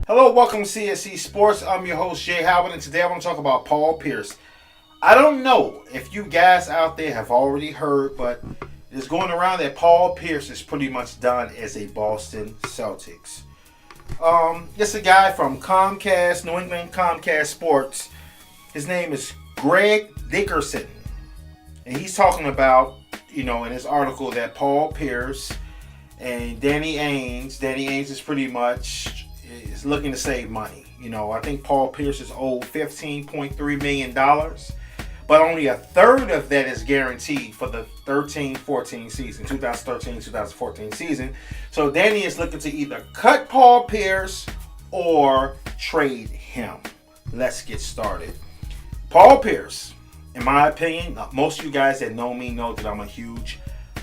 Hello, welcome to CSC Sports. I'm your host, Jay Howard, and today I want to talk about Paul Pierce. I don't know if you guys out there have already heard, but it's going around that Paul Pierce is pretty much done as a Boston Celtics. It's a guy from Comcast, New England Comcast Sports. His name is Greg Dickerson. And he's talking about, in his article that Paul Pierce and Danny Ainge is pretty much is looking to save money. I think Paul Pierce is owed $15.3 million, but only a third of that is guaranteed for the 13-14 season, 2013-2014 season. So Danny is looking to either cut Paul Pierce or trade him. Let's get started. Paul Pierce, in my opinion, most of you guys that know me know that I'm a huge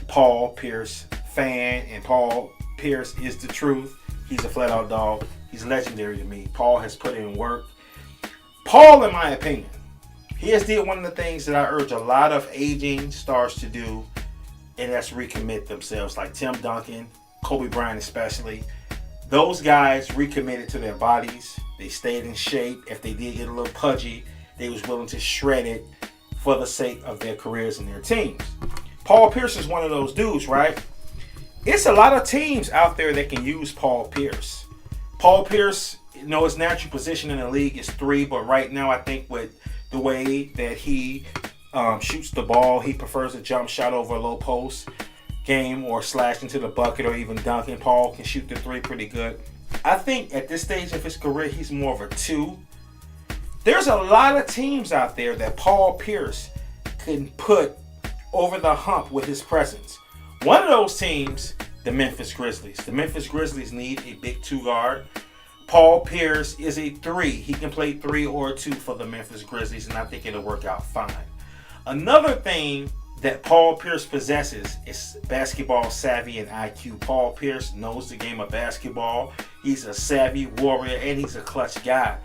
Paul Pierce fan, and Paul Pierce is the truth. He's a flat-out dog. He's legendary to me. Paul has put in work. Paul, in my opinion, he has did one of the things that I urge a lot of aging stars to do, and that's recommit themselves. Like Tim Duncan, Kobe Bryant especially. Those guys recommitted to their bodies. They stayed in shape. If they did get a little pudgy, they was willing to shred it for the sake of their careers and their teams. Paul Pierce is one of those dudes, right? It's a lot of teams out there that can use Paul Pierce. Paul Pierce, his natural position in the league is 3, but right now I think with the way that he shoots the ball, he prefers a jump shot over a low post game or slash into the bucket or even dunking. Paul can shoot the 3 pretty good. I think at this stage of his career, he's more of a 2. There's a lot of teams out there that Paul Pierce can put over the hump with his presence. One of those teams, the Memphis Grizzlies. The Memphis Grizzlies need a big 2 guard. Paul Pierce is a 3. He can play 3 or 2 for the Memphis Grizzlies, and I think it'll work out fine. Another thing that Paul Pierce possesses is basketball savvy and IQ. Paul Pierce knows the game of basketball. He's a savvy warrior, and he's a clutch guy.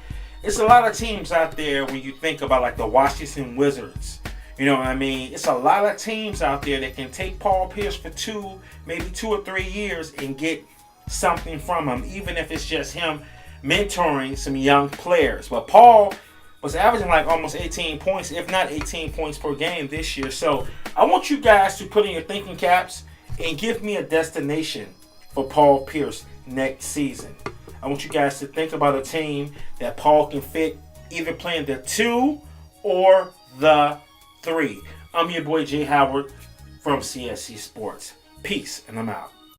It's a lot of teams out there when you think about like the Washington Wizards. You know what I mean? It's a lot of teams out there that can take Paul Pierce for 2, maybe 2 or 3 years and get something from him, even if it's just him mentoring some young players. But Paul was averaging like almost 18 points, if not 18 points per game this year. So I want you guys to put in your thinking caps and give me a destination for Paul Pierce next season. I want you guys to think about a team that Paul can fit, either playing the 2 or the 3. I'm your boy Jay Howard from CSC Sports. Peace, and I'm out.